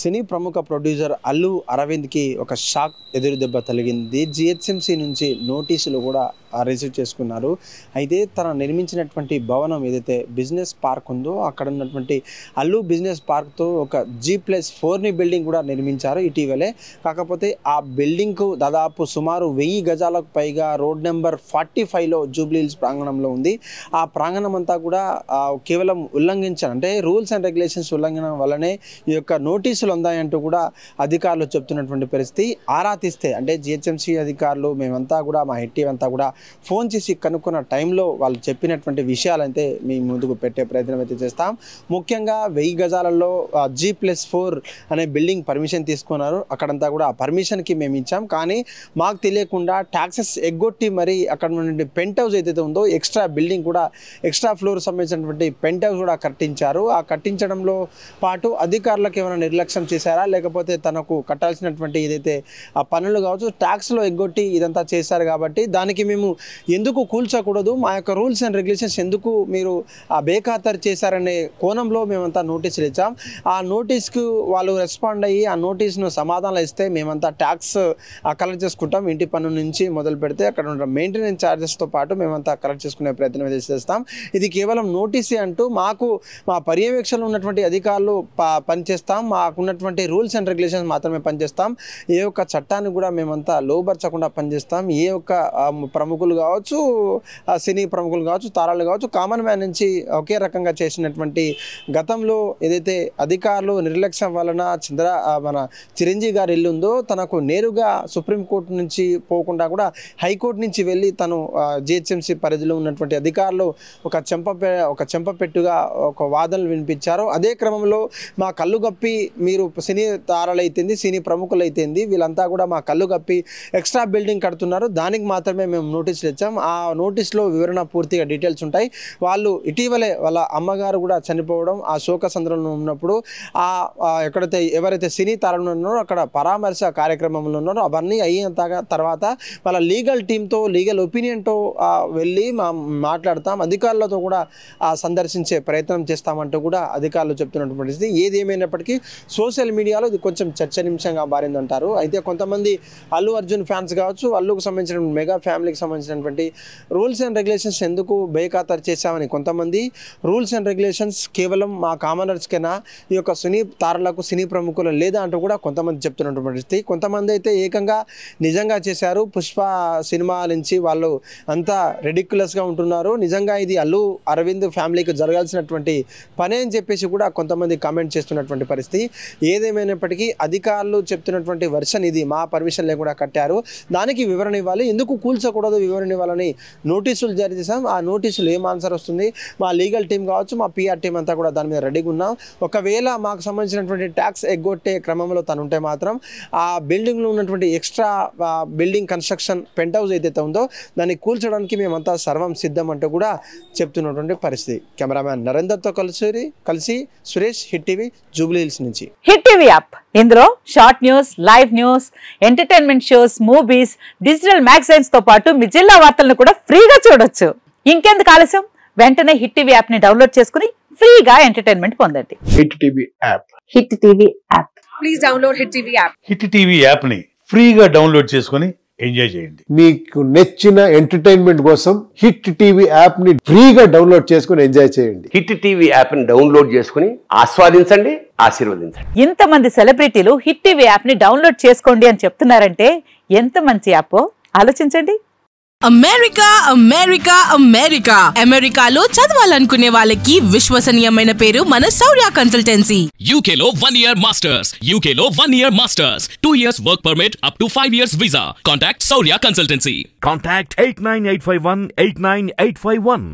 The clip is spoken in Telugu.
సినీ ప్రముఖ ప్రొడ్యూసర్ అల్లు అరవింద్కి ఒక షాక్ ఎదురు దెబ్బ తగిలింది. జిహెచ్ఎంసీ నుంచి నోటీసులు కూడా రిసీవ్ చేసుకున్నారు. అయితే తన నిర్మించినటువంటి భవనం ఏదైతే బిజినెస్ పార్క్ ఉందో అక్కడ ఉన్నటువంటి అల్లు బిజినెస్ పార్క్తో ఒక G+4ని బిల్డింగ్ కూడా నిర్మించారు ఇటీవలే. కాకపోతే ఆ బిల్డింగ్కు దాదాపు సుమారు 1000 గజాలకు పైగా రోడ్ నెంబర్ 45లో జూబ్లీహిల్స్ ప్రాంగణంలో ఉంది. ఆ ప్రాంగణం అంతా కూడా కేవలం ఉల్లంఘించారు, అంటే రూల్స్ అండ్ రెగ్యులేషన్స్ ఉల్లంఘన వల్లనే ఈ యొక్క నోటీసులు అందాయంటూ కూడా అధికారులు చెప్తున్నటువంటి పరిస్థితి. ఆరా తీస్తే అంటే జిహెచ్ఎంసీ అధికారులు మేమంతా కూడా మా హిట్ టీవీ అంతా కూడా ఫోన్ చేసి కనుక్కున్న టైంలో వాళ్ళు చెప్పినటువంటి విషయాలైతే మీ ముందుకు పెట్టే ప్రయత్నం అయితే చేస్తాం. ముఖ్యంగా 1000 గజాలలో G+4 అనే బిల్డింగ్ పర్మిషన్ తీసుకున్నారు. అక్కడంతా కూడా ఆ పర్మిషన్కి మేము ఇచ్చాం, కానీ మాకు తెలియకుండా ట్యాక్సెస్ ఎగ్గొట్టి మరి అక్కడ ఉన్నటువంటి పెంట్ హౌస్ ఏదైతే ఉందో ఎక్స్ట్రా బిల్డింగ్ కూడా ఎక్స్ట్రా ఫ్లోర్ సంబంధించినటువంటి పెంట్ హౌస్ కూడా కట్టించారు. ఆ కట్టించడంలో పాటు అధికారులకు ఏమైనా నిర్లక్ష్యం చేశారా, లేకపోతే తనకు కట్టాల్సినటువంటి ఏదైతే ఆ పనులు కావచ్చు ట్యాక్స్లో ఎగ్గొట్టి ఇదంతా చేశారు. కాబట్టి దానికి మేము ఎందుకు కూల్చకూడదు, మా యొక్క రూల్స్ అండ్ రెగ్యులేషన్స్ ఎందుకు మీరు బేఖాతరు చేశారనే కోణంలో మేమంతా నోటీసులు ఇచ్చాం. ఆ నోటీస్కు వాళ్ళు రెస్పాండ్ అయ్యి ఆ నోటీస్ను సమాధానం ఇస్తే మేమంతా ట్యాక్స్ కలెక్ట్ చేసుకుంటాం. ఇంటి పన్ను నుంచి మొదలు పెడితే అక్కడ ఉన్న మెయింటెనెన్స్ ఛార్జెస్తో పాటు మేమంతా కలెక్ట్ చేసుకునే ప్రయత్నం చేస్తాం. ఇది కేవలం నోటీసే అంటూ మాకు మా పర్యవేక్షణలో ఉన్నటువంటి అధికారులు పనిచేస్తాం, మాకున్నటువంటి రూల్స్ అండ్ రెగ్యులేషన్స్ మాత్రమే పనిచేస్తాం. ఏ ఒక్క చట్టాన్ని కూడా మేమంతా లోబర్చకుండా పనిచేస్తాం. ఏ ఒక్క ప్రముఖులు కావచ్చు, సినీ ప్రముఖులు కావచ్చు, తారాలు కావచ్చు, కామన్ మ్యాన్ నుంచి ఒకే రకంగా చేసినటువంటి గతంలో ఏదైతే అధికారులు నిర్లక్ష్యం వలన మన చిరంజీవి గారి ఇల్లు ఉందో తనకు నేరుగా సుప్రీంకోర్టు నుంచి పోకుండా కూడా హైకోర్టు నుంచి వెళ్ళి తను జిహెచ్ఎంసీ పరిధిలో ఉన్నటువంటి అధికారులు ఒక చెంపపెట్టుగా ఒక వాదనలు వినిపించారు. అదే క్రమంలో మా కళ్ళు కప్పి మీరు సినీ తారాలైతేంది, సినీ ప్రముఖులైతేంది, వీళ్ళంతా కూడా మా కళ్ళు కప్పి ఎక్స్ట్రా బిల్డింగ్ కడుతున్నారు, దానికి మాత్రమే మేము నోటీసులు ఇచ్చాం. ఆ నోటీస్లో వివరణ పూర్తిగా డీటెయిల్స్ ఉంటాయి. వాళ్ళు ఇటీవలే వాళ్ళ అమ్మగారు కూడా చనిపోవడం, ఆ శోక సంద్రంలో ఉన్నప్పుడు ఎక్కడైతే ఎవరైతే సినీ తారలు ఉన్నారో అక్కడ పరామర్శ కార్యక్రమంలో ఉన్నారో అవన్నీ అయిన తర్వాత వాళ్ళ లీగల్ టీంతో లీగల్ ఒపీనియన్తో వెళ్ళి మాట్లాడతాం, అధికారులతో కూడా సందర్శించే ప్రయత్నం చేస్తామంటూ కూడా అధికారులు చెప్తున్నటువంటి పరిస్థితి. ఏది ఏమైనప్పటికీ సోషల్ మీడియాలో ఇది కొంచెం చర్చనీయాంశంగా మారిందంటారు. అయితే కొంతమంది అల్లు అర్జున్ ఫ్యాన్స్ కావచ్చు, అల్లుకు సంబంధించిన మెగా ఫ్యామిలీకి సంబంధించినటువంటి రూల్స్ అండ్ రెగ్యులేషన్స్ ఎందుకు బేఖాతరు చేశామని కొంతమంది, రూల్స్ అండ్ రెగ్యులేషన్స్ కేవలం మా కామనర్స్కైనా ఈ యొక్క సినీ తారలకు సినీ ప్రముఖులు లేదా అంటూ కూడా కొంతమంది చెప్తున్నటువంటి పరిస్థితి. కొంతమంది అయితే ఏకంగా నిజంగా చేశారు. పుష్ప సినిమా నుంచి వాళ్ళు అంతా రెడిక్యులస్గా ఉంటున్నారు, నిజంగా ఇది అల్లు అరవింద్ ఫ్యామిలీకి జరగాల్సినటువంటి పని అని చెప్పేసి కూడా కొంతమంది కామెంట్ చేస్తున్నటువంటి పరిస్థితి. ఏదేమైనప్పటికీ అధికారులు చెప్తున్నటువంటి వర్షన్ ఇది, మా పర్మిషన్ లేకుండా కట్టారు, దానికి వివరణ ఇవ్వాలి, ఎందుకు కూల్చకూడదు వివరణ ఇవ్వాలని నోటీసులు జారీ చేశాం. ఆ నోటీసులు ఏం ఆన్సర్ వస్తుంది, మా లీగల్ టీం కావచ్చు, మా PR టీం అంతా కూడా దాని మీద రెడీగా ఉన్నాం. ఒకవేళ మాకు సంబంధించినటువంటి ట్యాక్స్ ఎగ్గొట్టే క్రమంలో తను ఉంటే మాత్రం ఆ బిల్డింగ్లో ఉన్నటువంటి extra building construction penthouse ఏదైతే ఉందో దాన్ని కూల్చడానికి మేమంతా సర్వం సిద్ధం అంటూ కూడా చెప్తున్నటువంటి పరిస్థితి. కెమెరామ్యాన్ నరేందర్తో కలిసి సురేష్, హిట్ టీవీ, జూబ్లీహిల్స్ నుంచి. హిట్ టీవీ యాప్, ఇందులో short news, live news, entertainment shows, movies, digital magazines తో పాటు మీ జిల్లా వార్తలను కూడా ఫ్రీగా చూడొచ్చు. ఇంకెందుకు ఆలస్యం, వెంటనే హిట్ టీవీ యాప్ ని డౌన్లోడ్ చేసుకుని ఫ్రీగా ఎంటర్టైన్మెంట్ పొందండి. Hit TV app. Hit TV app. Please download hit TV app. Hit TV app ని ఫ్రీగా డౌన్లోడ్ చేసుకుని ఎంజాయ్ చేయండి. మీకు నచ్చిన ఎంటర్టైన్మెంట్ కోసం హిట్ టీవీ యాప్ ని ఫ్రీగా డౌన్లోడ్ చేసుకుని ఎంజాయ్ చేయండి. హిట్ టీవీ యాప్ ని డౌన్లోడ్ చేసుకుని ఆస్వాదించండి, ఆశీర్వదించండి. ఇంతమంది సెలబ్రిటీలు హిట్ టీవీ యాప్ ని డౌన్లోడ్ చేసుకోండి అని చెప్తున్నారంటే ఎంత మంచి యాప్ ఆలోచించండి. అమెరికా అమెరికా అమెరికా అమెరికాలో చదవాలనుకునే వాళ్ళకి విశ్వసనీయమైన పేరు మన శౌర్య కన్సల్టెన్సీ. UK లో 1 year masters, UK లో 1 year masters, 2 years work permit up to 5 years visa. Contact Saurya Consultancy. Contact 89851 89851.